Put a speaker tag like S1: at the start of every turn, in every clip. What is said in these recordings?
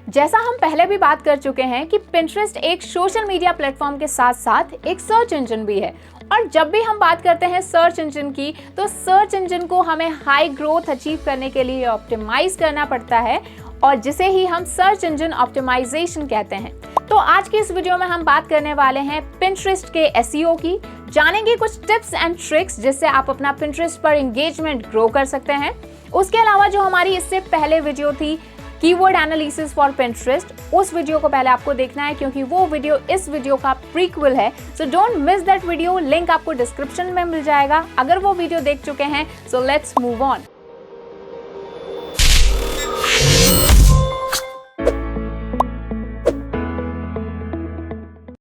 S1: जैसा हम पहले भी बात कर चुके हैं कि Pinterest एक सोशल मीडिया प्लेटफॉर्म के साथ साथ एक सर्च इंजन भी है। और जब भी हम बात करते हैं सर्च इंजन की, तो सर्च इंजन को हमें हाई ग्रोथ अचीव करने के लिए ऑप्टिमाइज करना पड़ता है, और जिसे ही हम सर्च इंजन ऑप्टिमाइजेशन कहते हैं। तो आज की इस वीडियो में हम बात करने वाले हैं Pinterest के SEO की, जानेंगे कुछ टिप्स एंड ट्रिक्स जिससे आप अपना Pinterest पर एंगेजमेंट ग्रो कर सकते हैं। उसके अलावा जो हमारी इससे पहले वीडियो थी कीवर्ड एनालिसिस फॉर Pinterest, उस वीडियो को पहले आपको देखना है क्योंकि वो वीडियो इस वीडियो का प्रीक्वल है। So don't miss that video, link आपको डिस्क्रिप्शन में मिल जाएगा अगर वो वीडियो देख चुके हैं। So let's move on.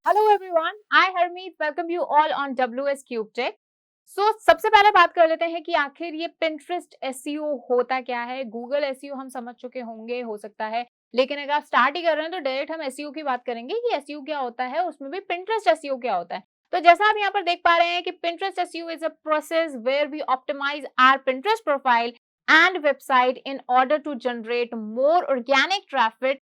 S1: Hello everyone, I Harmeet welcome you all on WS Cube Tech। सबसे पहले बात कर लेते हैं कि आखिर ये Pinterest SEO होता क्या है। गूगल SEO हम समझ चुके होंगे, हो सकता है, लेकिन अगर आप स्टार्ट ही कर रहे हैं तो डायरेक्ट हम SEO की बात करेंगे कि SEO क्या होता है, उसमें भी Pinterest SEO क्या होता है। तो जैसा आप यहाँ पर देख पा रहे हैं कि Pinterest SEO is a process where we optimize our Pinterest profile and website in order to generate more organic traffic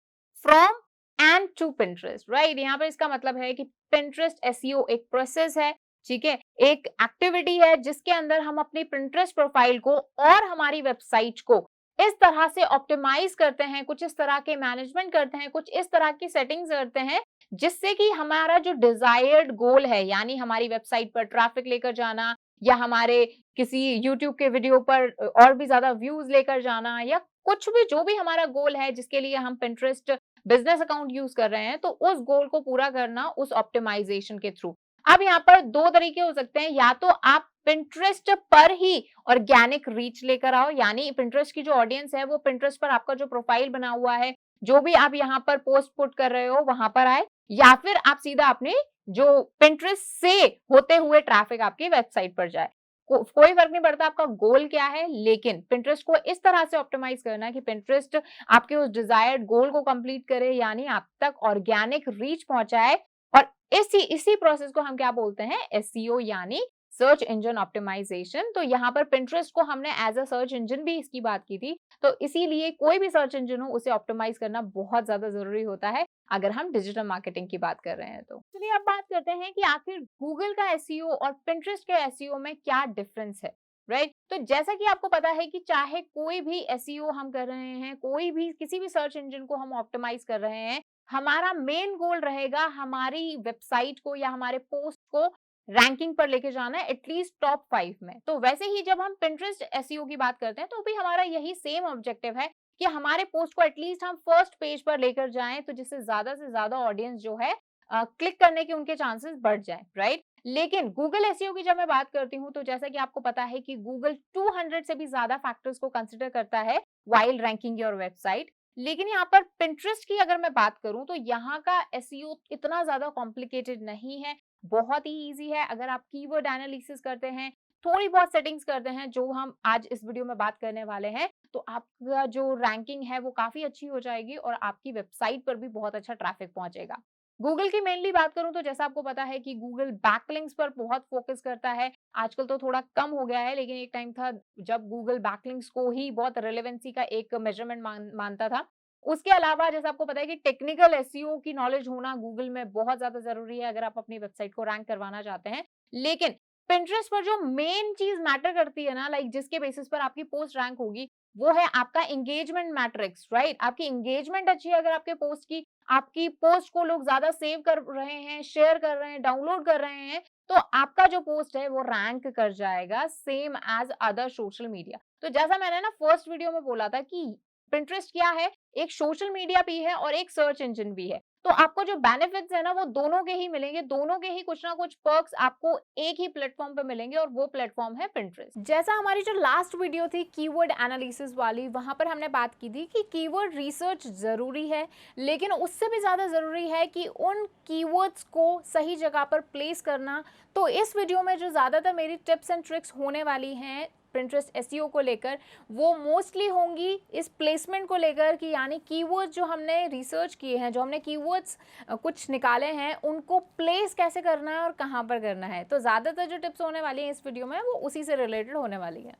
S1: from and to Pinterest, right? यहाँ पर इसका मतलब है कि Pinterest SEO एक प्रोसेस है, ठीक है, एक एक्टिविटी है जिसके अंदर हम अपनी Pinterest प्रोफाइल को और हमारी वेबसाइट को इस तरह से ऑप्टिमाइज करते हैं, कुछ इस तरह के मैनेजमेंट करते हैं, कुछ इस तरह की सेटिंग्स करते हैं जिससे कि हमारा जो डिजायर्ड गोल है, यानी हमारी वेबसाइट पर ट्रैफिक लेकर जाना, या हमारे किसी यूट्यूब के वीडियो पर और भी ज्यादा व्यूज लेकर जाना, या कुछ भी जो भी हमारा गोल है जिसके लिए हम Pinterest बिजनेस अकाउंट यूज कर रहे हैं, तो उस गोल को पूरा करना उस ऑप्टिमाइजेशन के थ्रू। अब यहाँ पर दो तरीके हो सकते हैं, या तो आप Pinterest पर ही ऑर्गेनिक रीच लेकर आओ, यानी Pinterest की जो ऑडियंस है वो Pinterest पर आपका जो प्रोफाइल बना हुआ है, जो भी आप यहाँ पर पोस्ट पुट कर रहे हो वहां पर आए, या फिर आप सीधा अपने जो Pinterest से होते हुए ट्रैफिक आपकी वेबसाइट पर जाए। कोई फर्क नहीं पड़ता आपका गोल क्या है, लेकिन Pinterest को इस तरह से ऑप्टिमाइज करना है कि Pinterest आपके उस डिजायर्ड गोल को कंप्लीट करे, यानी आप तक ऑर्गेनिक रीच पहुंचाए। और इसी प्रोसेस को हम क्या बोलते हैं, SEO, यानी सर्च इंजन ऑप्टिमाइजेशन। तो यहाँ पर Pinterest को हमने एज अ सर्च इंजन भी इसकी बात की थी, तो इसीलिए कोई भी सर्च इंजन हो उसे ऑप्टिमाइज करना बहुत ज्यादा जरूरी होता है अगर हम डिजिटल मार्केटिंग की बात कर रहे हैं। तो चलिए अब बात करते हैं कि आखिर गूगल का SEO और Pinterest के SEO में क्या डिफरेंस है, राइट? तो जैसा कि आपको पता है कि चाहे कोई भी SEO हम कर रहे हैं, कोई भी किसी भी सर्च इंजन को हम ऑप्टिमाइज कर रहे हैं, हमारा मेन गोल रहेगा हमारी वेबसाइट को या हमारे पोस्ट को रैंकिंग पर लेके जाना है, एटलीस्ट टॉप 5 में। तो वैसे ही जब हम Pinterest SEO की बात करते हैं तो भी हमारा यही सेम ऑब्जेक्टिव है कि हमारे पोस्ट को एटलीस्ट हम फर्स्ट पेज पर लेकर जाएं, तो जिससे से ज्यादा ऑडियंस जो है क्लिक करने के उनके चांसेस बढ़ जाएं, राइट? लेकिन गूगल SEO की जब मैं बात करती हूँ तो जैसा कि आपको पता है कि गूगल 200 से भी ज्यादा फैक्टर्स को कंसिडर करता है व्हाइल रैंकिंग योर वेबसाइट। लेकिन यहाँ पर Pinterest की अगर मैं बात करूं तो यहाँ का SEO इतना ज्यादा कॉम्प्लिकेटेड नहीं है, बहुत ही इजी है। अगर आप कीवर्ड एनालिसिस करते हैं, थोड़ी बहुत सेटिंग्स करते हैं जो हम आज इस वीडियो में बात करने वाले हैं, तो आपका जो रैंकिंग है वो काफी अच्छी हो जाएगी और आपकी वेबसाइट पर भी बहुत अच्छा ट्रैफिक पहुंचेगा। गूगल की मेनली बात करूं तो जैसा आपको पता है कि गूगल बैकलिंक्स पर बहुत फोकस करता है। आजकल तो थोड़ा कम हो गया है, लेकिन एक टाइम था जब गूगल बैकलिंक्स को ही बहुत रेलेवेंसी का एक मेजरमेंट मानता था। उसके अलावा जैसा आपको पता है कि टेक्निकल SEO की नॉलेज होना गूगल में बहुत ज्यादा जरूरी है अगर आप अपनी वेबसाइट को रैंक करवाना चाहते हैं। लेकिन Pinterest पर जो मेन चीज मैटर करती है ना, लाइक जिसके बेसिस पर आपकी पोस्ट रैंक होगी, वो है आपका एंगेजमेंट मैट्रिक्स, राइट? आपकी एंगेजमेंट अच्छी है अगर आपके पोस्ट की, आपकी पोस्ट को लोग ज्यादा सेव कर रहे हैं, शेयर कर रहे हैं, डाउनलोड कर रहे हैं, तो आपका जो पोस्ट है वो रैंक कर जाएगा same as other social media. तो जैसा मैंने ना फर्स्ट वीडियो में बोला था कि Pinterest क्या है, एक सोशल मीडिया भी है और एक सर्च इंजन भी है। तो आपको जो बेनिफिट्स है ना वो दोनों के ही मिलेंगे, दोनों के ही कुछ ना कुछ पर्क्स आपको एक ही प्लेटफॉर्म पे मिलेंगे, और वो प्लेटफॉर्म है Pinterest। जैसा हमारी जो लास्ट वीडियो थी कीवर्ड एनालिसिस वाली, वहां पर हमने बात की थी कि कीवर्ड रिसर्च जरूरी है, लेकिन उससे भी ज्यादा जरूरी है कि उन कीवर्ड्स को सही जगह पर प्लेस करना। तो इस वीडियो में जो ज्यादातर मेरी टिप्स एंड ट्रिक्स होने वाली हैं Pinterest SEO को लेकर, वो मोस्टली होंगी इस प्लेसमेंट को लेकर, कि यानी कीवर्ड्स जो हमने रिसर्च किए हैं, जो हमने कीवर्ड्स कुछ निकाले हैं, उनको प्लेस कैसे करना है और कहाँ पर करना है। तो ज़्यादातर जो टिप्स होने वाली हैं इस वीडियो में वो उसी से रिलेटेड होने वाली है।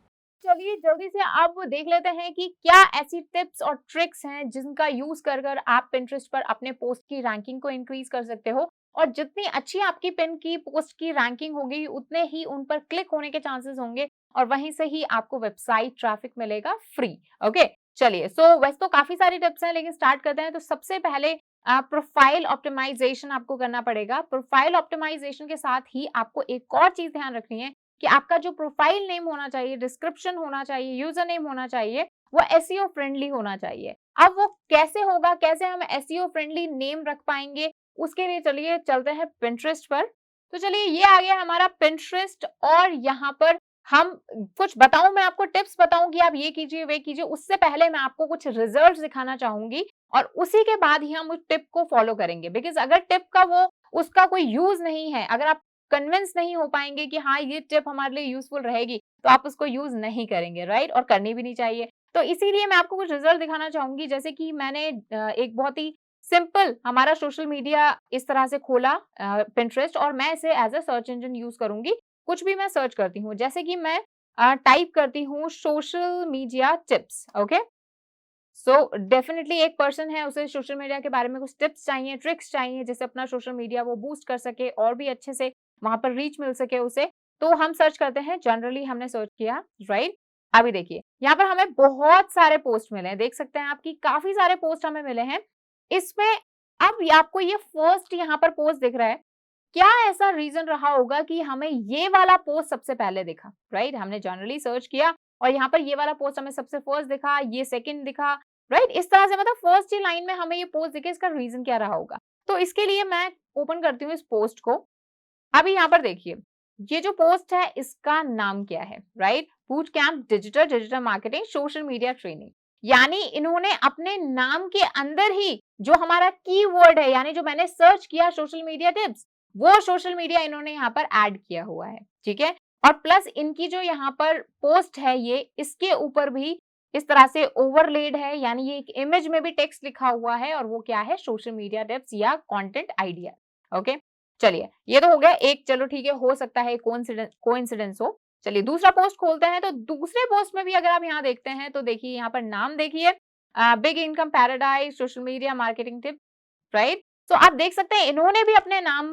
S1: चलिए जल्दी से अब देख लेते हैं कि क्या ऐसी टिप्स और ट्रिक्स हैं जिनका यूज कर कर आप पिंटरेस्ट पर अपने पोस्ट की रैंकिंग को इंक्रीज कर सकते हो, और जितनी अच्छी आपकी पिन की पोस्ट की रैंकिंग होगी उतने ही उन पर क्लिक होने के चांसेस होंगे और वहीं से ही आपको वेबसाइट ट्रैफिक मिलेगा फ्री। ओके, चलिए वैसे तो काफी सारी टिप्स हैं लेकिन स्टार्ट करते हैं। तो सबसे पहले प्रोफाइल ऑप्टिमाइजेशन आपको करना पड़ेगा। प्रोफाइल ऑप्टिमाइजेशन के साथ ही आपको एक और चीज ध्यान रखनी है कि आपका जो प्रोफाइल नेम होना चाहिए, डिस्क्रिप्शन होना चाहिए, यूजर नेम होना चाहिए, वो एसईओ फ्रेंडली होना चाहिए। अब वो कैसे होगा, कैसे हम एसईओ फ्रेंडली नेम रख पाएंगे, उसके लिए चलिए चलते हैं पिंटरेस्ट पर। तो चलिए ये आ गया हमारा पिंटरेस्ट, और यहाँ पर हम कुछ बताऊं, मैं आपको टिप्स बताऊं कि आप ये कीजिए वे कीजिए, उससे पहले मैं आपको कुछ रिजल्ट्स दिखाना चाहूंगी और उसी के बाद ही हम उस टिप को फॉलो करेंगे। बिकॉज अगर टिप का उसका कोई यूज नहीं है, अगर आप कन्विंस नहीं हो पाएंगे कि हाँ ये टिप हमारे लिए यूजफुल रहेगी, तो आप उसको यूज नहीं करेंगे, राइट, और करनी भी नहीं चाहिए। तो इसीलिए मैं आपको कुछ रिजल्ट दिखाना चाहूंगी। जैसे कि मैंने एक बहुत ही सिंपल हमारा सोशल मीडिया इस तरह से खोला पिंटरेस्ट, और मैं इसे as a search engine use करूंगी। कुछ भी मैं सर्च करती हूँ, जैसे कि मैं टाइप करती हूँ social media tips. Okay, so definitely एक पर्सन है, उसे सोशल मीडिया के बारे में कुछ टिप्स चाहिए, ट्रिक्स चाहिए, जिससे अपना सोशल मीडिया वो बूस्ट कर सके और भी अच्छे से वहां पर रीच मिल सके उसे। तो हम सर्च करते हैं, जनरली हमने सर्च किया, राइट। अभी देखिए यहाँ पर हमें बहुत सारे पोस्ट मिले हैं, देख सकते हैं आपकी काफी सारे पोस्ट हमें मिले हैं इसमें। अब आपको ये फर्स्ट यहाँ पर पोस्ट दिख रहा है, क्या ऐसा रीजन रहा होगा कि हमें ये वाला पोस्ट सबसे पहले दिखा, राइट। हमने जनरली सर्च किया और यहाँ पर ये वाला पोस्ट हमें सबसे फर्स्ट दिखा, ये सेकंड दिखा, राइट। इस तरह से मतलब फर्स्ट ही लाइन में हमें ये पोस्ट दिखे, इसका रीजन क्या रहा होगा। तो इसके लिए मैं ओपन करती हूँ इस पोस्ट को। अभी यहाँ पर देखिए ये जो पोस्ट है इसका नाम क्या है, right, boot camp digital marketing social media training. यानी इन्होंने अपने नाम के अंदर ही जो हमारा कीवर्ड है, यानी जो मैंने सर्च किया सोशल मीडिया टिप्स, वो सोशल मीडिया इन्होंने यहाँ पर ऐड किया हुआ है, ठीक है। और प्लस इनकी जो यहाँ पर पोस्ट है ये, इसके ऊपर भी इस तरह से ओवरलेड है, यानी ये एक इमेज में भी टेक्स्ट लिखा हुआ है, और वो क्या है, सोशल मीडिया टिप्स या कंटेंट आइडिया। ओके, चलिए ये तो हो गया एक, चलो ठीक है, हो सकता है कोइंसिडेंस हो। चलिए दूसरा पोस्ट खोलते हैं। तो दूसरे पोस्ट में भी अगर आप यहाँ देखते हैं तो देखिए यहाँ पर नाम देखिए, big income paradise social media marketing tip, right. तो आप देख सकते हैं इन्होंने भी अपने नाम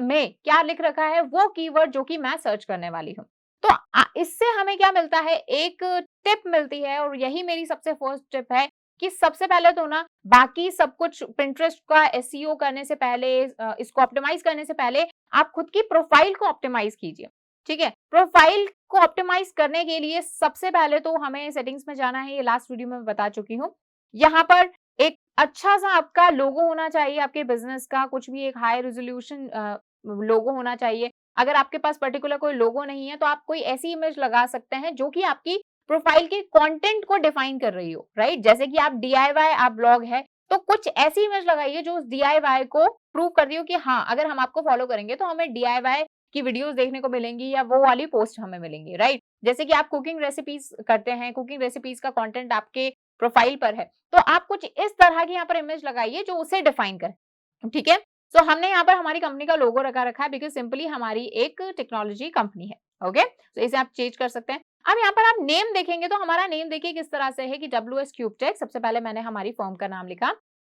S1: में क्या लिख रखा है, वो कीवर्ड जो कि मैं सर्च करने वाली हूँ। तो इससे हमें क्या मिलता है, एक टिप मिलती है, और यही मेरी सबसे फर्स्ट टिप है कि सबसे पहले तो ना बाकी सब कुछ पिंटरेस्ट का एसईओ करने से पहले, इसको ऑप्टिमाइज करने से पहले आप खुद की प्रोफाइल को ऑप्टिमाइज कीजिए, ठीक है। प्रोफाइल को ऑप्टिमाइज करने के लिए सबसे पहले तो हमें सेटिंग्स में जाना है, ये लास्ट वीडियो में बता चुकी हूँ। यहाँ पर एक अच्छा सा आपका लोगो होना चाहिए, आपके बिजनेस का कुछ भी एक हाई रेजोल्यूशन लोगो होना चाहिए। अगर आपके पास पर्टिकुलर कोई लोगो नहीं है तो आप कोई ऐसी इमेज लगा सकते हैं जो कि आपकी प्रोफाइल के कंटेंट को डिफाइन कर रही हो, राइट। जैसे कि आप डीआईवाई आप ब्लॉग है, तो कुछ ऐसी इमेज लगाइए जो उस डीआईवाई को प्रूव कर रही हो कि हाँ अगर हम आपको फॉलो करेंगे तो हमें डीआईवाई की वीडियोस देखने को मिलेंगी या वो वाली पोस्ट हमें मिलेंगी, राइट। जैसे कि आप कुकिंग रेसिपीज करते हैं, कुकिंग रेसिपीज का कंटेंट आपके प्रोफाइल पर है, तो आप कुछ इस तरह की यहाँ पर इमेज लगाइए जो उसे डिफाइन करे, ठीक है। सो हमने यहाँ पर हमारी कंपनी का लोगो रखा है बिकॉज सिंपली हमारी एक टेक्नोलॉजी कंपनी है। ओके, तो इसे आप चेंज कर सकते हैं। अब यहाँ पर आप नेम देखेंगे तो हमारा नेम देखिए किस तरह से है कि WS क्यूब टेक, सबसे पहले मैंने हमारी फर्म का नाम लिखा,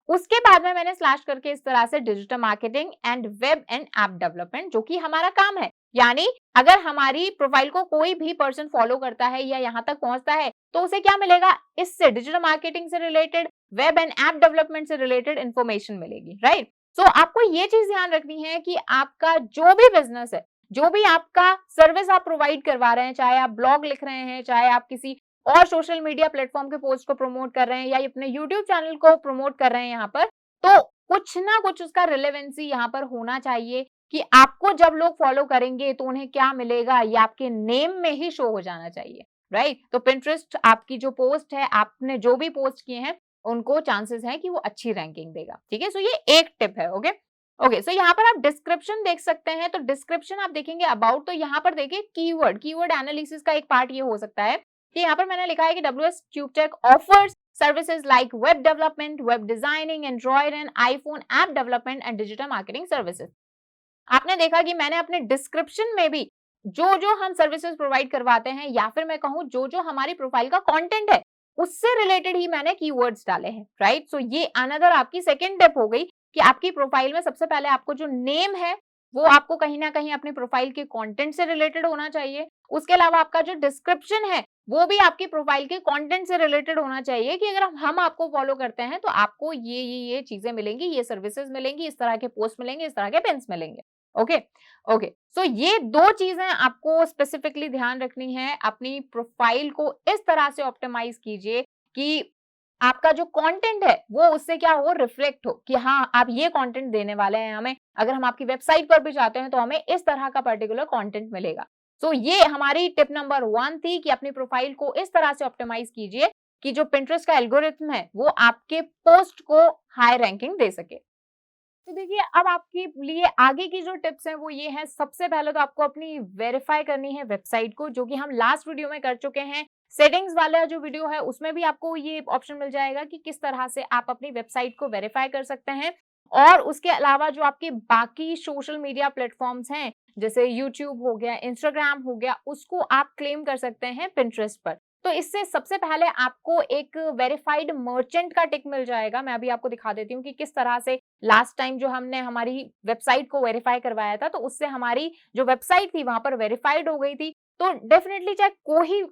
S1: उसके बाद में मैंने स्लैश करके इस तरह से digital marketing and web and app development, जो कि हमारा काम है। यानी अगर हमारी प्रोफाइल को कोई भी पर्सन फॉलो करता है या यहाँ तक पहुंचता है तो उसे क्या मिलेगा, इससे डिजिटल मार्केटिंग से related, web and app development से रिलेटेड इंफॉर्मेशन मिलेगी, राइट। सो आपको ये चीज ध्यान रखनी है कि आपका जो भी बिजनेस है, जो भी आपका सर्विस आप प्रोवाइड करवा रहे हैं, चाहे आप ब्लॉग लिख रहे हैं, चाहे आप किसी और सोशल मीडिया प्लेटफॉर्म के पोस्ट को प्रमोट कर रहे हैं या अपने यूट्यूब चैनल को प्रमोट कर रहे हैं यहाँ पर, तो कुछ ना कुछ उसका रिलेवेंसी यहाँ पर होना चाहिए कि आपको जब लोग फॉलो करेंगे तो उन्हें क्या मिलेगा, ये आपके नेम में ही शो हो जाना चाहिए, राइट। तो पिंटरेस्ट आपकी जो पोस्ट है, आपने जो भी पोस्ट किए हैं, उनको चांसेस है कि वो अच्छी रैंकिंग देगा, ठीक है। सो ये एक टिप है। ओके, सो यहाँ पर आप डिस्क्रिप्शन देख सकते हैं। तो डिस्क्रिप्शन आप देखेंगे अबाउट, तो यहाँ पर देखिए कीवर्ड एनालिसिस का एक पार्ट ये हो सकता है कि यहाँ पर मैंने लिखा है कि WS cube tech offers services like web development, web designing, Android and iPhone app development and digital marketing services. आपने देखा कि मैंने अपने डिस्क्रिप्शन में भी जो जो हम सर्विसेज प्रोवाइड करवाते हैं, या फिर मैं कहूँ जो जो हमारी प्रोफाइल का कंटेंट है उससे रिलेटेड ही मैंने कीवर्ड्स डाले हैं, राइट। सो ये अनदर आपकी सेकेंड टिप हो गई कि आपकी प्रोफाइल में सबसे पहले आपको जो नेम है वो आपको कहीं ना कहीं अपनी प्रोफाइल के कंटेंट से रिलेटेड होना चाहिए। उसके अलावा आपका जो डिस्क्रिप्शन है वो भी आपकी प्रोफाइल के कंटेंट से रिलेटेड होना चाहिए कि अगर हम आपको फॉलो करते हैं तो आपको ये चीजें मिलेंगी, ये सर्विसेज मिलेंगी, इस तरह के पोस्ट मिलेंगे, इस तरह के पिन्स मिलेंगे। ओके ओके, सो ये दो चीजें आपको स्पेसिफिकली ध्यान रखनी है। अपनी प्रोफाइल को इस तरह से ऑप्टिमाइज कीजिए कि आपका जो कंटेंट है वो उससे क्या हो, रिफ्लेक्ट हो कि हाँ आप ये कंटेंट देने वाले हैं हमें। अगर हम आपकी वेबसाइट पर भी जाते हैं तो हमें इस तरह का पर्टिकुलर कंटेंट मिलेगा। सो ये हमारी टिप नंबर 1 थी कि अपनी प्रोफाइल को इस तरह से ऑप्टिमाइज कीजिए कि जो पिंटरेस्ट का एल्गोरिथम है वो आपके पोस्ट को हाई रैंकिंग दे सके। तो देखिए अब आपके लिए आगे की जो टिप्स हैं वो ये है, सबसे पहले तो आपको अपनी वेरीफाई करनी है वेबसाइट को, जो कि हम लास्ट वीडियो में कर चुके हैं। सेटिंग्स वाला जो वीडियो है उसमें भी आपको ये ऑप्शन मिल जाएगा कि किस तरह से आप अपनी वेबसाइट को वेरीफाई कर सकते हैं। और उसके अलावा जो आपके बाकी सोशल मीडिया प्लेटफॉर्म्स हैं जैसे यूट्यूब हो गया, इंस्टाग्राम हो गया, उसको आप क्लेम कर सकते हैं पिंटरेस्ट पर। तो इससे सबसे पहले आपको एक वेरीफाइड मर्चेंट का टिक मिल जाएगा। मैं अभी आपको दिखा देती हूँ कि किस तरह से लास्ट टाइम जो हमने हमारी वेबसाइट को वेरीफाई करवाया था तो उससे हमारी जो वेबसाइट थी वहां पर वेरीफाइड हो गई थी। तो डेफिनेटली चाहे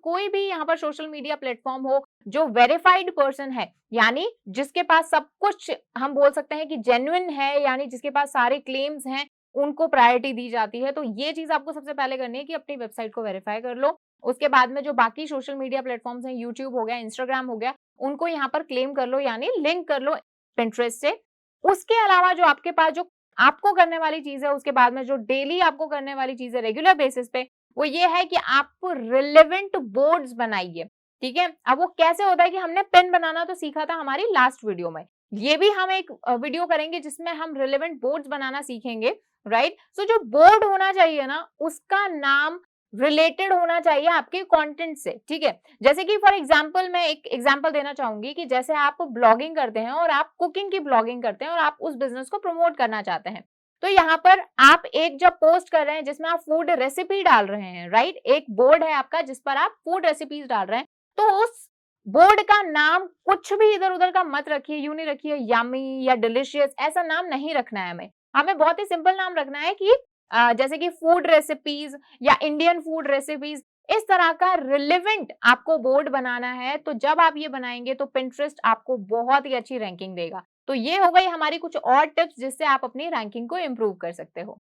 S1: कोई भी यहाँ पर सोशल मीडिया प्लेटफॉर्म हो, जो वेरीफाइड पर्सन है यानी जिसके पास सब कुछ हम बोल सकते हैं कि जेन्युइन है, यानी जिसके पास सारे क्लेम्स हैं, उनको प्रायोरिटी दी जाती है। तो ये चीज आपको सबसे पहले करनी है कि अपनी वेबसाइट को वेरीफाई कर लो। उसके बाद में जो बाकी सोशल मीडिया प्लेटफॉर्म्स हैं, यूट्यूब हो गया, इंस्टाग्राम हो गया, उनको यहाँ पर क्लेम कर लो यानी लिंक कर लो पिंटरेस्ट से। उसके अलावा जो आपके पास जो आपको करने वाली चीज है, उसके बाद में जो डेली आपको करने वाली चीज है रेगुलर बेसिस पे, वो ये है कि आप रिलेवेंट बोर्ड्स बनाइए। ठीक है, अब वो कैसे होता है कि हमने पेन बनाना तो सीखा था हमारी लास्ट वीडियो में, ये भी हम एक वीडियो करेंगे जिसमें हम रिलेवेंट बोर्ड्स बनाना सीखेंगे, राइट। सो जो बोर्ड होना चाहिए ना उसका नाम रिलेटेड होना चाहिए आपके कंटेंट से। ठीक है, जैसे कि फॉर एग्जांपल मैं एक एग्जांपल देना चाहूंगी कि जैसे आप ब्लॉगिंग करते हैं और आप कुकिंग की ब्लॉगिंग करते हैं और आप उस बिजनेस को प्रमोट करना चाहते हैं, तो यहाँ पर आप एक जब पोस्ट कर रहे हैं जिसमें आप फूड रेसिपी डाल रहे हैं, राइट, एक बोर्ड है आपका जिस पर आप फूड रेसिपीज डाल रहे हैं, तो उस बोर्ड का नाम कुछ भी इधर उधर का मत रखिए, यूं नहीं रखिए यमी या डिलिशियस, ऐसा नाम नहीं रखना है हमें। हमें बहुत ही सिंपल नाम रखना है कि जैसे कि फूड रेसिपीज या इंडियन फूड रेसिपीज, इस तरह का रिलेवेंट आपको बोर्ड बनाना है। तो जब आप ये बनाएंगे तो पिंटरेस्ट आपको बहुत ही अच्छी रैंकिंग देगा। तो ये हो गई हमारी कुछ और टिप्स जिससे आप अपनी रैंकिंग को इम्प्रूव कर सकते हो।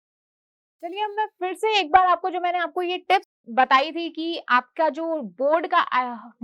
S1: चलिए अब मैं फिर से एक बार आपको जो मैंने आपको ये टिप्स बताई थी कि आपका जो बोर्ड का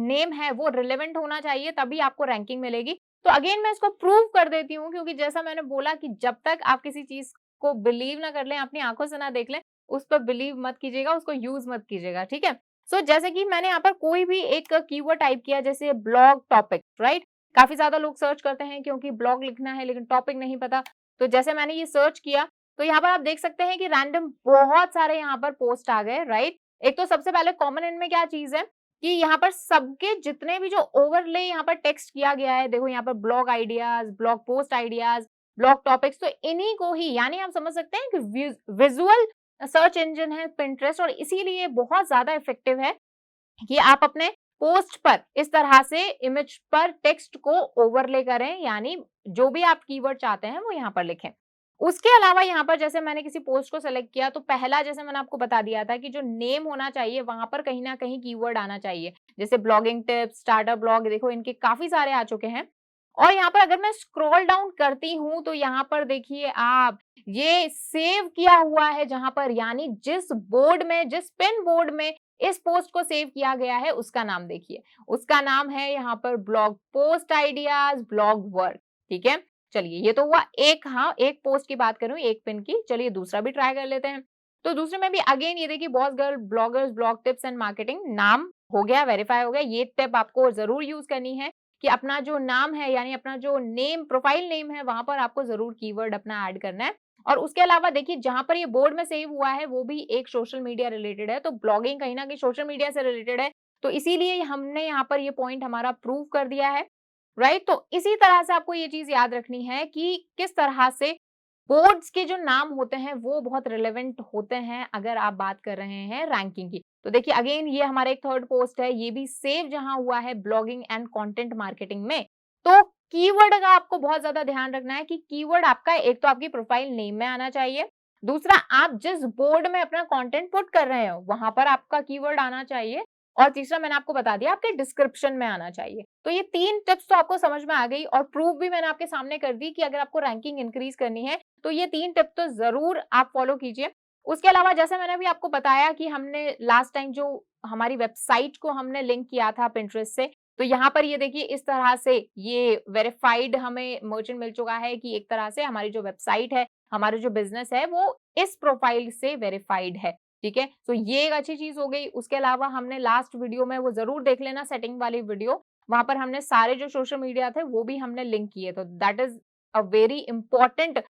S1: नेम है वो रिलेवेंट होना चाहिए तभी आपको रैंकिंग मिलेगी। तो अगेन मैं इसको प्रूव कर देती हूँ, क्योंकि जैसा मैंने बोला कि जब तक आप किसी चीज को बिलीव ना कर लें, अपनी आंखों से ना देख लें, उस पर बिलीव मत कीजिएगा, उसको यूज मत कीजिएगा। ठीक है, सो जैसे कि मैंने यहाँ पर कोई भी एक कीवर्ड टाइप किया जैसे ब्लॉग टॉपिक, राइट, काफी ज्यादा लोग सर्च करते हैं क्योंकि ब्लॉग लिखना है लेकिन टॉपिक नहीं पता। तो जैसे मैंने ये सर्च किया तो यहाँ पर आप देख सकते हैं कि रैंडम बहुत सारे यहाँ पर पोस्ट आ गए, राइट। एक तो सबसे पहले कॉमन इनमें क्या चीज है कि यहाँ पर सबके जितने भी जो ओवरले यहाँ पर टेक्स्ट किया गया है, देखो यहाँ पर blog ideas, blog post ideas, blog topics, तो इन्हीं को ही यानी हम समझ सकते हैं कि विजुअल सर्च इंजन है पिंटरेस्ट, और इसीलिए बहुत ज्यादा इफेक्टिव है कि आप अपने पोस्ट पर इस तरह से इमेज पर टेक्स्ट को ओवरले करें, यानी जो भी आप कीवर्ड चाहते हैं वो यहाँ पर लिखें। उसके अलावा यहाँ पर जैसे मैंने किसी पोस्ट को सेलेक्ट किया तो पहला जैसे मैंने आपको बता दिया था कि जो नेम होना चाहिए वहां पर कहीं ना कहीं कीवर्ड आना चाहिए, जैसे ब्लॉगिंग टिप्स, स्टार्टअप ब्लॉग, देखो इनके काफी सारे आ चुके हैं। और यहाँ पर अगर मैं स्क्रॉल डाउन करती हूँ तो यहाँ पर देखिए आप ये सेव किया हुआ है जहां पर, यानी जिस बोर्ड में, जिस पेन बोर्ड में इस पोस्ट को सेव किया गया है उसका नाम देखिए, उसका नाम है यहाँ पर blog post ideas blog work. ठीक है, चलिए ये तो हुआ एक, हाँ एक पोस्ट की बात करूं, एक पिन की। चलिए दूसरा भी ट्राई कर लेते हैं। तो दूसरे में भी अगेन ये देखिए boss girl bloggers blog tips and marketing, नाम हो गया, वेरीफाई हो गया। ये टिप आपको जरूर यूज करनी है कि अपना जो नाम है यानी अपना जो नेम, प्रोफाइल नेम है, वहां पर आपको जरूर कीवर्ड अपना ऐड करना है। और उसके अलावा देखिए जहां पर ये बोर्ड में सेव हुआ है वो भी एक सोशल मीडिया रिलेटेड है, तो ब्लॉगिंग कहीं ना कहीं सोशल मीडिया से रिलेटेड है, तो इसीलिए हमने यहाँ पर ये पॉइंट हमारा प्रूव कर दिया है, राइट। तो इसी तरह से आपको ये चीज याद रखनी है कि किस तरह से बोर्ड्स के जो नाम होते हैं वो बहुत रिलेवेंट होते हैं अगर आप बात कर रहे हैं रैंकिंग की। तो देखिए अगेन ये हमारा एक थर्ड पोस्ट है, ये भी सेव जहां हुआ है ब्लॉगिंग एंड कंटेंट मार्केटिंग में। तो कीवर्ड का आपको बहुत ज्यादा ध्यान रखना है कि कीवर्ड आपका एक तो आपकी प्रोफाइल नेम में आना चाहिए, दूसरा आप जिस बोर्ड में अपना कंटेंट पुट कर रहे हो वहां पर आपका कीवर्ड आना चाहिए, और तीसरा मैंने आपको बता दिया आपके डिस्क्रिप्शन में आना चाहिए। तो ये 3 टिप्स तो आपको समझ में आ गई और प्रूफ भी मैंने आपके सामने कर दी कि अगर आपको रैंकिंग इंक्रीज करनी है तो ये 3 टिप तो जरूर आप फॉलो कीजिए। उसके अलावा जैसे मैंने अभी आपको बताया कि हमने लास्ट टाइम जो हमारी वेबसाइट को हमने लिंक किया था पिंटरेस्ट से, तो यहाँ पर ये देखिए इस तरह से ये वेरीफाइड हमें मर्चेंट मिल चुका है कि एक तरह से हमारी जो वेबसाइट है, हमारा जो बिजनेस है वो इस प्रोफाइल से वेरीफाइड है। ठीक है, तो ये एक अच्छी चीज हो गई। उसके अलावा हमने लास्ट वीडियो में, वो जरूर देख लेना सेटिंग वाली वीडियो, वहां पर हमने सारे जो सोशल मीडिया थे वो भी हमने लिंक किए, तो that is a very important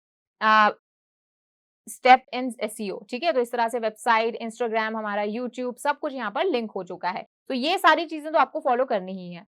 S1: step in SEO. ठीक है, तो इस तरह से वेबसाइट, इंस्टाग्राम, हमारा यूट्यूब, सब कुछ यहाँ पर लिंक हो चुका है। तो ये सारी चीजें तो आपको फॉलो करनी ही है।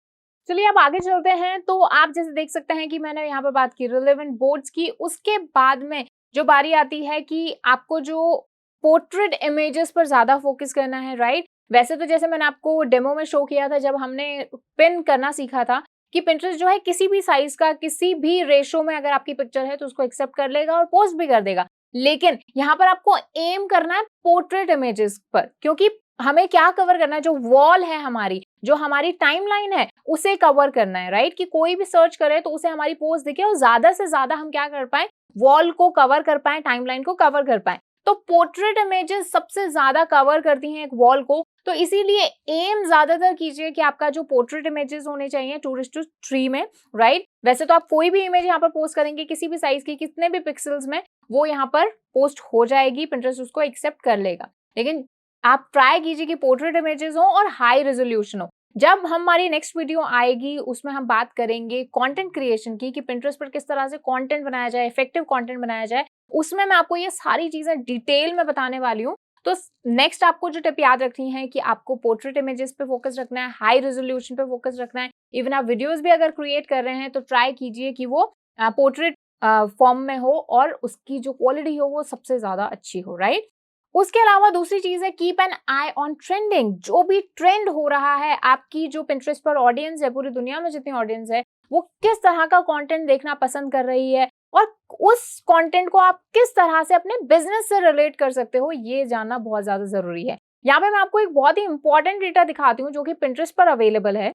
S1: चलिए अब आगे चलते हैं। तो आप जैसे देख सकते हैं कि मैंने यहाँ पर बात की रिलेवेंट बोर्ड्स की, उसके बाद में जो बारी आती है कि आपको जो पोर्ट्रेट इमेजेस पर ज्यादा फोकस करना है, राइट। वैसे तो जैसे मैंने आपको डेमो में शो किया था जब हमने पिन करना सीखा था कि पिंटरेस्ट जो है किसी भी साइज का, किसी भी रेशो में अगर आपकी पिक्चर है तो उसको एक्सेप्ट कर लेगा और पोस्ट भी कर देगा। लेकिन यहाँ पर आपको एम करना है पोर्ट्रेट इमेजेस पर, क्योंकि हमें क्या कवर करना है, जो वॉल है हमारी, जो हमारी टाइमलाइन है, उसे कवर करना है, राइट। कि कोई भी सर्च करे तो उसे हमारी पोस्ट दिखे और ज्यादा से ज्यादा हम क्या कर पाए, वॉल को कवर कर पाए, टाइमलाइन को कवर कर पाए। तो पोर्ट्रेट इमेजेस सबसे ज्यादा कवर करती हैं एक वॉल को, तो इसीलिए एम ज्यादातर कीजिए कि आपका जो पोर्ट्रेट इमेजेस होने चाहिए 2:3 में, राइट। वैसे तो आप कोई भी इमेज यहाँ पर पोस्ट करेंगे किसी भी साइज की, कितने भी पिक्सल्स में, वो यहाँ पर पोस्ट हो जाएगी, पिंटरेस्ट उसको एक्सेप्ट कर लेगा। लेकिन आप ट्राई कीजिए कि पोर्ट्रेट इमेजेस हो और हाई रेजोल्यूशन हो। जब हमारी नेक्स्ट वीडियो आएगी उसमें हम बात करेंगे कंटेंट क्रिएशन की, कि पिंटरेस्ट पर किस तरह से कंटेंट बनाया जाए, इफेक्टिव कंटेंट बनाया जाए, उसमें मैं आपको ये सारी चीजें डिटेल में बताने वाली हूँ। तो नेक्स्ट आपको जो टिप याद रखनी है कि आपको पोर्ट्रेट इमेजेस पे फोकस रखना है, हाई रेजोल्यूशन पे फोकस रखना है। इवन आप वीडियोस भी अगर क्रिएट कर रहे हैं तो ट्राई कीजिए कि वो पोर्ट्रेट फॉर्म में हो और उसकी जो क्वालिटी हो वो सबसे ज्यादा अच्छी हो, राइट। उसके अलावा दूसरी चीज है keep an I on trending. जो भी ट्रेंड हो रहा है, आपकी जो पिंटरेस्ट पर ऑडियंस है, पूरी दुनिया में जितनी ऑडियंस है, वो किस तरह का कंटेंट देखना पसंद कर रही है और उस कंटेंट को आप किस तरह से अपने बिजनेस से रिलेट कर सकते हो, ये जानना बहुत ज्यादा जरूरी है। यहाँ पे मैं आपको एक बहुत ही इंपॉर्टेंट डेटा दिखाती हूँ जो कि पिंटरेस्ट पर अवेलेबल है।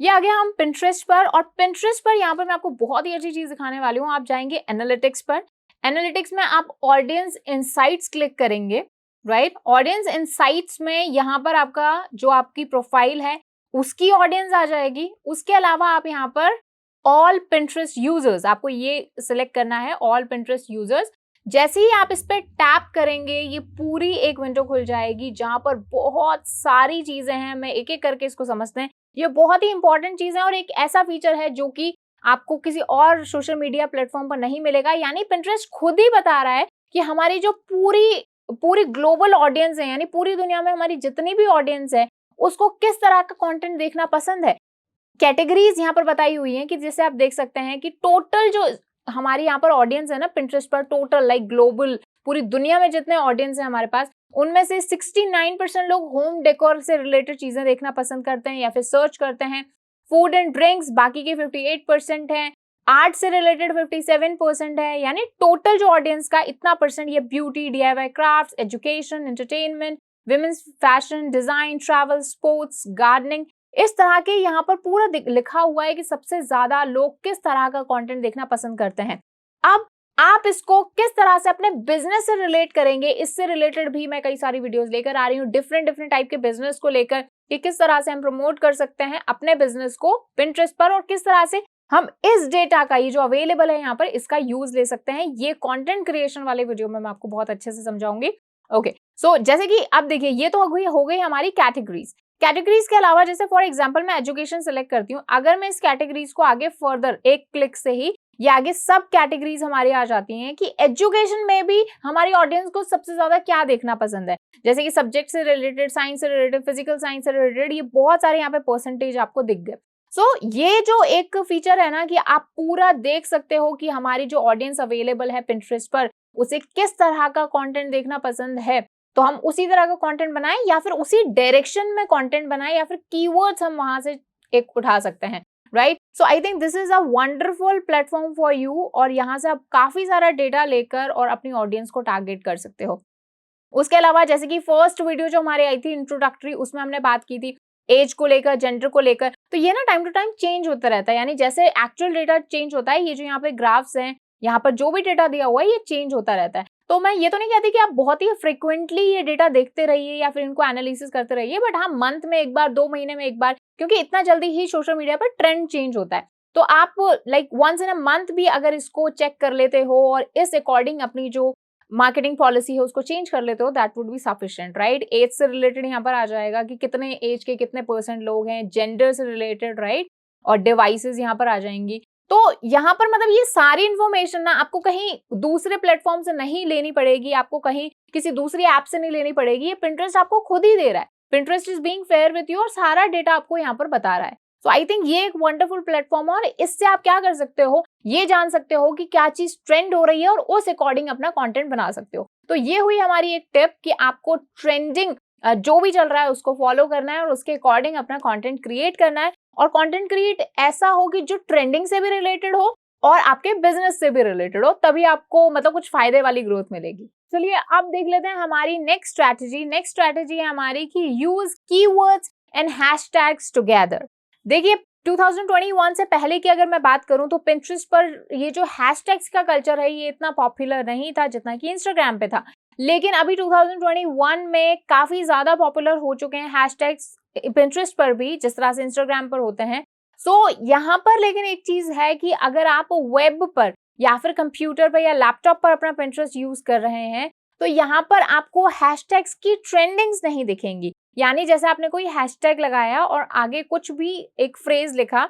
S1: ये आ गया हम पिंटरेस्ट पर, और पिंटरेस्ट पर यहाँ पर मैं आपको बहुत ही अच्छी चीज दिखाने वाली हूँ। आप जाएंगे एनालिटिक्स पर, एनालिटिक्स में आप ऑडियंस इनसाइट्स क्लिक करेंगे, राइट। ऑडियंस इनसाइट्स में यहाँ पर आपका जो आपकी प्रोफाइल है उसकी ऑडियंस आ जाएगी। उसके अलावा आप यहाँ पर ऑल पिंटरेस्ट यूजर्स, आपको ये सिलेक्ट करना है, ऑल पिंटरेस्ट यूजर्स। जैसे ही आप इस पर टैप करेंगे ये पूरी एक विंडो खुल जाएगी जहां पर बहुत सारी चीजें हैं। मैं एक एक करके इसको समझते हैं। ये बहुत ही इंपॉर्टेंट चीज है और एक ऐसा फीचर है जो कि आपको किसी और सोशल मीडिया प्लेटफॉर्म पर नहीं मिलेगा। यानी पिंटरेस्ट खुद ही बता रहा है कि हमारी जो पूरी ग्लोबल ऑडियंस है, यानी पूरी दुनिया में हमारी जितनी भी ऑडियंस है, उसको किस तरह का कंटेंट देखना पसंद है। कैटेगरीज यहाँ पर बताई हुई हैं कि जैसे आप देख सकते हैं कि टोटल जो हमारी यहाँ पर ऑडियंस है ना पिंटरेस्ट पर, टोटल लाइक ग्लोबल पूरी दुनिया में जितने ऑडियंस है हमारे पास, उनमें से 69% लोग होम डेकोर से रिलेटेड चीजें देखना पसंद करते हैं या फिर सर्च करते हैं। फूड एंड ड्रिंक्स बाकी के 58% है। आर्ट से रिलेटेड 57% है। यानी टोटल जो ऑडियंस का इतना परसेंट ये beauty, DIY crafts, education, entertainment, women's fashion, design, travel, sports, gardening, इस तरह के यहाँ पर पूरा लिखा हुआ है कि सबसे ज्यादा लोग किस तरह का कंटेंट देखना पसंद करते हैं। अब आप इसको किस तरह से अपने बिजनेस से रिलेट करेंगे, इससे रिलेटेड भी मैं कई सारी वीडियोस लेकर आ रही हूँ, डिफरेंट टाइप के बिजनेस को लेकर, कि किस तरह से हम प्रमोट कर सकते हैं अपने बिजनेस को पिंटरेस्ट पर और किस तरह से हम इस डेटा का, ये जो अवेलेबल है यहाँ पर, इसका यूज ले सकते हैं। ये कंटेंट क्रिएशन वाले वीडियो में मैं आपको बहुत अच्छे से समझाऊंगी। ओके, सो जैसे कि अब देखिए ये तो हो गई हमारी कैटेगरीज। कैटेगरीज के अलावा जैसे फॉर एग्जांपल मैं एजुकेशन सेलेक्ट करती हूँ, अगर मैं इस कैटेगरीज को आगे फर्दर एक क्लिक से ही ये आगे सब कैटेगरीज हमारी आ जाती हैं कि एजुकेशन में भी हमारी ऑडियंस को सबसे ज्यादा क्या देखना पसंद है। जैसे कि सब्जेक्ट से रिलेटेड, साइंस से रिलेटेड, फिजिकल साइंस से रिलेटेड, ये बहुत सारे यहाँ पे परसेंटेज आपको दिख गए। सो ये जो एक फीचर है ना कि आप पूरा देख सकते हो कि हमारी जो ऑडियंस अवेलेबल है पिंटरेस्ट पर, उसे किस तरह का कंटेंट देखना पसंद है, तो हम उसी तरह का कंटेंट बनाएं या फिर उसी डायरेक्शन में कंटेंट बनाएं या फिर कीवर्ड्स हम वहां से एक उठा सकते हैं, right? So I think this is a wonderful platform for you, और यहाँ से आप काफी सारा डेटा लेकर और अपनी ऑडियंस को टारगेट कर सकते हो। उसके अलावा जैसे कि फर्स्ट वीडियो जो हमारी आई थी इंट्रोडक्टरी, उसमें हमने बात की थी एज को लेकर, जेंडर को लेकर, तो ये ना टाइम टू टाइम चेंज होता रहता है, यानी जैसे एक्चुअल डेटा चेंज होता है, ये जो यहाँ पे ग्राफ्स हैं, यहाँ पर जो भी डेटा दिया हुआ है ये चेंज होता रहता है। तो मैं ये तो नहीं कहती कि आप बहुत ही फ्रिक्वेंटली ये डेटा देखते रहिए या फिर इनको एनालिसिस करते रहिए, बट हाँ मंथ में एक बार, 2 महीने में एक बार, क्योंकि इतना जल्दी ही सोशल मीडिया पर ट्रेंड चेंज होता है। तो आप like once in a month भी अगर इसको चेक कर लेते हो और इस अकॉर्डिंग अपनी जो मार्केटिंग पॉलिसी है उसको चेंज कर लेते हो, that would be sufficient, right? Age से रिलेटेड यहाँ पर आ जाएगा कि कितने एज के कितने % लोग हैं, जेंडर से रिलेटेड, राइट? और डिवाइसेस यहाँ पर आ जाएंगी। तो यहाँ पर मतलब ये सारी इंफॉर्मेशन ना आपको कहीं दूसरे प्लेटफॉर्म से नहीं लेनी पड़ेगी, आपको कहीं किसी दूसरी ऐप से नहीं लेनी पड़ेगी, ये पिंटरेस्ट आपको खुद ही दे रहा है। Pinterest is being fair with you और सारा डेटा आपको यहाँ पर बता रहा है। सो आई थिंक ये एक वंडरफुल प्लेटफॉर्म है और इससे आप क्या कर सकते हो, ये जान सकते हो कि क्या चीज ट्रेंड हो रही है और उस अकॉर्डिंग अपना कंटेंट बना सकते हो। तो ये हुई हमारी एक टिप कि आपको ट्रेंडिंग जो भी चल रहा है उसको फॉलो करना है और उसके अकॉर्डिंग अपना कंटेंट क्रिएट करना है, और कंटेंट क्रिएट ऐसा हो कि जो ट्रेंडिंग से भी रिलेटेड हो और आपके बिजनेस से भी रिलेटेड हो, तभी आपको मतलब कुछ फायदे वाली ग्रोथ मिलेगी। चलिए अब देख लेते हैं हमारी नेक्स्ट स्ट्रैटेजी। नेक्स्ट स्ट्रैटेजी है हमारी कि use keywords and hashtags together. देखिए 2021 से पहले की अगर मैं बात करूं तो पिंटरेस्ट पर ये जो हैशटैग्स का कल्चर है ये इतना पॉपुलर नहीं था जितना कि इंस्टाग्राम पे था, लेकिन अभी 2021 में काफी ज्यादा पॉपुलर हो चुके हैं हैशटैग्स पिंटरेस्ट पर भी, जिस तरह से इंस्टाग्राम पर होते हैं। सो यहाँ पर लेकिन एक चीज है कि अगर आप वेब पर या फिर कंप्यूटर पर या लैपटॉप पर अपना पिंटरेस्ट यूज कर रहे हैं तो यहाँ पर आपको हैशटैग्स की ट्रेंडिंग्स नहीं दिखेंगी। यानी जैसे आपने कोई हैशटैग लगाया और आगे कुछ भी एक फ्रेज लिखा,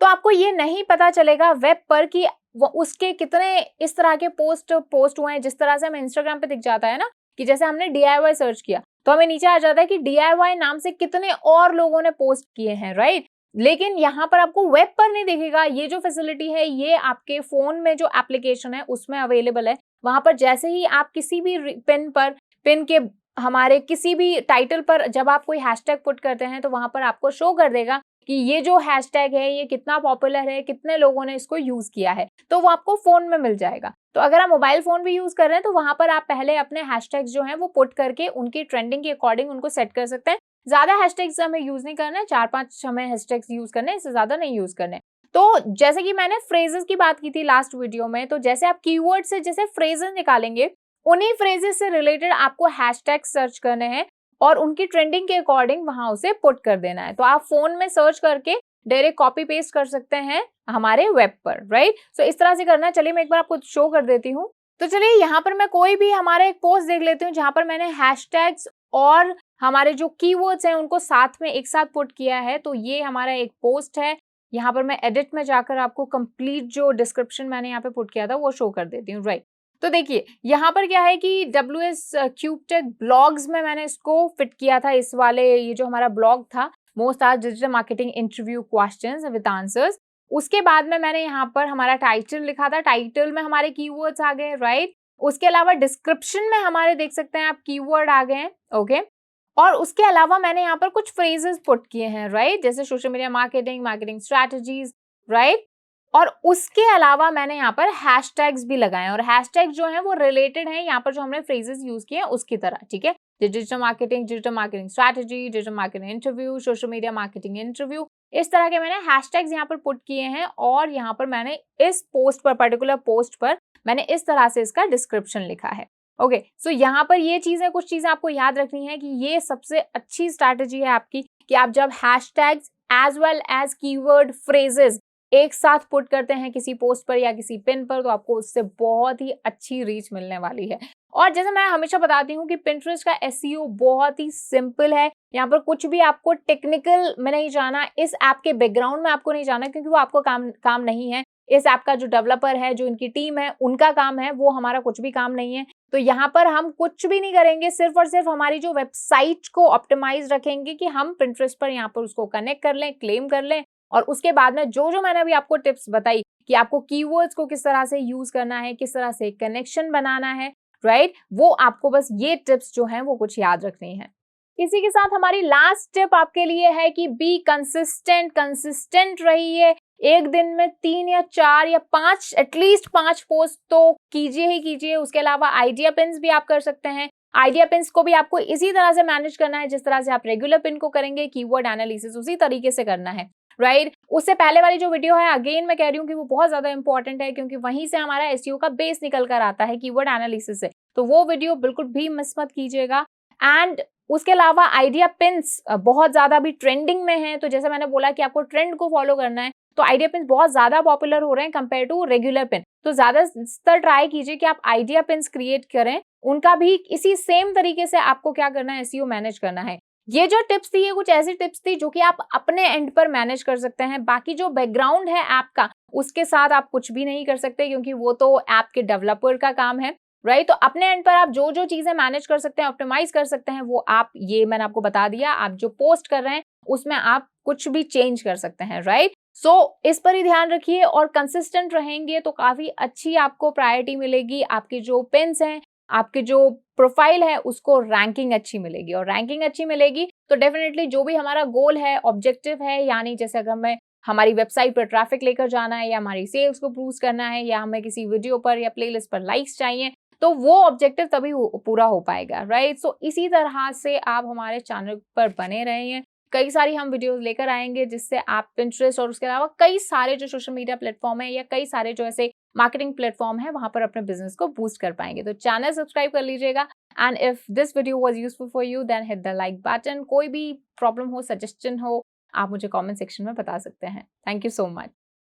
S1: तो आपको ये नहीं पता चलेगा वेब पर कि वो उसके कितने इस तरह के पोस्ट हुए हैं, जिस तरह से हमें इंस्टाग्राम पे दिख जाता है ना कि जैसे हमने DIY सर्च किया तो हमें नीचे आ जाता है कि DIY नाम से कितने और लोगों ने पोस्ट किए हैं, राइट? लेकिन यहाँ पर आपको वेब पर नहीं दिखेगा। ये जो फैसिलिटी है ये आपके फोन में जो एप्लीकेशन है उसमें अवेलेबल है। वहां पर जैसे ही आप किसी भी पिन के हमारे किसी भी टाइटल पर जब आप कोई हैशटैग पुट करते हैं तो वहां पर आपको शो कर देगा कि ये जो हैशटैग है ये कितना पॉपुलर है, कितने लोगों ने इसको यूज किया है, तो वो आपको फोन में मिल जाएगा। तो अगर आप मोबाइल फोन भी यूज कर रहे हैं तो वहां पर आप पहले अपने हैशटैग्स जो हैं वो पुट करके उनकी ट्रेंडिंग के अकॉर्डिंग उनको सेट कर सकते हैं। ज्यादा हैशटैग्स हमें यूज नहीं करना है, 4-5 हमें हैशटैग्स यूज करने हैं, इससे ज्यादा नहीं यूज करने। तो जैसे कि मैंने फ्रेजेस की बात की थी लास्ट वीडियो में, तो जैसे आप कीवर्ड से जैसे फ्रेजेस निकालेंगे, उन्हीं फ्रेजेस से रिलेटेड आपको हैशटैग सर्च करने हैं और उनकी ट्रेंडिंग के अकॉर्डिंग वहां उसे पुट कर देना है। तो आप फोन में सर्च करके डायरेक्ट कॉपी पेस्ट कर सकते हैं हमारे वेब पर, राइट? सो इस तरह से करना है। चलिए मैं एक बार आपको शो कर देती हूँ। तो चलिए यहाँ पर मैं कोई भी हमारा एक पोस्ट देख लेती हूँ जहां पर मैंने हैशटैग्स और हमारे जो कीवर्ड्स हैं उनको साथ में एक साथ पुट किया है। तो ये हमारा एक पोस्ट है। यहाँ पर मैं एडिट में जाकर आपको कंप्लीट जो डिस्क्रिप्शन मैंने यहाँ पे पुट किया था वो शो कर देती हूँ, राइट? तो देखिए यहाँ पर क्या है कि WS क्यूबटेक ब्लॉग्स में मैंने इसको फिट किया था। इस वाले ये जो हमारा ब्लॉग था, most asked digital marketing interview questions with answers, उसके बाद में मैंने यहाँ पर हमारा टाइटल लिखा था। टाइटल में हमारे कीवर्ड्स आ गए, राइट? उसके अलावा डिस्क्रिप्शन में हमारे देख सकते हैं आप कीवर्ड आ गए हैं, ओके? और उसके अलावा मैंने यहाँ पर कुछ फ्रेजेस पुट किए हैं, राइट? जैसे social media marketing, marketing strategies, right? और उसके अलावा मैंने यहाँ पर हैशटैग्स भी लगाए हैं और हैशटैग जो है वो रिलेटेड है यहाँ पर जो हमने फ्रेजेस यूज किए हैं उसकी तरह, ठीक है? Digital marketing strategy, digital marketing interview, social media marketing interview, इस तरह के मैंने हैशटैग्स यहाँ पर पुट किए हैं। और यहाँ पर मैंने इस पोस्ट पर, पर्टिकुलर पोस्ट पर मैंने इस तरह से इसका डिस्क्रिप्शन लिखा है, ओके? सो यहाँ पर ये चीजें, कुछ चीजें आपको याद रखनी है कि ये सबसे अच्छी स्ट्रैटेजी है आपकी कि आप जब hashtags as well as keyword phrases एक साथ पुट करते हैं किसी पोस्ट पर या किसी पिन पर, तो आपको उससे बहुत ही अच्छी रीच मिलने वाली है। और जैसे मैं हमेशा बताती हूँ कि पिंटरेस्ट का SEO बहुत ही सिंपल है। यहाँ पर कुछ भी आपको टेक्निकल में नहीं जाना, इस ऐप के बैकग्राउंड में आपको नहीं जाना, क्योंकि वो आपको काम नहीं है। इस ऐप का जो डेवलपर है, जो इनकी टीम है, उनका काम है, वो हमारा कुछ भी काम नहीं है। तो यहाँ पर हम कुछ भी नहीं करेंगे, सिर्फ और सिर्फ हमारी जो वेबसाइट को ऑप्टिमाइज रखेंगे कि हम पिंटरेस्ट पर यहाँ पर उसको कनेक्ट कर लें, क्लेम कर लें और उसके बाद में जो मैंने अभी आपको टिप्स बताई कि आपको कीवर्ड्स को किस तरह से यूज करना है, किस तरह से कनेक्शन बनाना है, राइट, वो आपको बस ये टिप्स जो हैं वो कुछ याद रखनी है। इसी के साथ हमारी लास्ट टिप आपके लिए है कि बी कंसिस्टेंट रहिए। एक दिन में 3 या 4 या 5, एटलीस्ट 5 पोस्ट तो कीजिए ही कीजिए। उसके अलावा आइडिया पिन्स भी आप कर सकते हैं। आइडिया पिन्स को भी आपको इसी तरह से मैनेज करना है जिस तरह से आप रेगुलर पिन को करेंगे। कीवर्ड एनालिसिस उसी तरीके से करना है, राइट। उससे पहले वाली जो वीडियो है, अगेन मैं कह रही हूँ कि वो बहुत ज्यादा इंपॉर्टेंट है, क्योंकि वहीं से हमारा एसईओ का बेस निकल कर आता है, कीवर्ड एनालिसिस से। तो वो वीडियो बिल्कुल भी मिस मत कीजिएगा। एंड उसके अलावा आइडिया पिन्स बहुत ज्यादा भी ट्रेंडिंग में है। तो जैसे मैंने बोला कि आपको ट्रेंड को फॉलो करना है, तो आइडिया पिन्स बहुत ज्यादा पॉपुलर हो रहे हैं कंपेयर टू रेगुलर पिन। तो ज्यादातर ट्राई कीजिए कि आप आइडिया पिन्स क्रिएट करें। उनका भी इसी सेम तरीके से आपको क्या करना है, एसईओ मैनेज करना है। ये जो टिप्स थी, ये कुछ ऐसी टिप्स थी जो कि आप अपने एंड पर मैनेज कर सकते हैं। बाकी जो बैकग्राउंड है ऐप का, उसके साथ आप कुछ भी नहीं कर सकते, क्योंकि वो तो ऐप के डेवलपर का काम है, राइट। तो अपने एंड पर आप जो चीजें मैनेज कर सकते हैं, ऑप्टिमाइज कर सकते हैं, वो आप, ये मैंने आपको बता दिया। आप जो पोस्ट कर रहे हैं उसमें आप कुछ भी चेंज कर सकते हैं, राइट। सो इस पर ही ध्यान रखिए और कंसिस्टेंट रहेंगे तो काफी अच्छी आपको प्रायोरिटी मिलेगी। आपकी जो पिन्स हैं, आपकी जो प्रोफाइल है, उसको रैंकिंग अच्छी मिलेगी, और रैंकिंग अच्छी मिलेगी तो डेफिनेटली जो भी हमारा गोल है, ऑब्जेक्टिव है, यानी जैसे अगर हमें हमारी वेबसाइट पर ट्रैफिक लेकर जाना है, या हमारी सेल्स को बूस्ट करना है, या हमें किसी वीडियो पर या प्लेलिस्ट पर लाइक्स चाहिए, तो वो ऑब्जेक्टिव तभी पूरा हो पाएगा, राइट। सो इसी तरह से आप हमारे चैनल पर बने रहिए। कई सारी हम वीडियोस लेकर आएंगे जिससे आप पिंटरेस्ट और उसके अलावा कई सारे जो सोशल मीडिया प्लेटफॉर्म है, या कई सारे जो ऐसे मार्केटिंग प्लेटफॉर्म है, वहां पर अपने बिजनेस को बूस्ट कर पाएंगे। तो चैनल सब्सक्राइब कर लीजिएगा। And if this video was useful for you, then hit the like button. कोई भी प्रॉब्लम हो, सजेशन हो, आप मुझे कमेंट सेक्शन में बता सकते हैं। Thank you so much.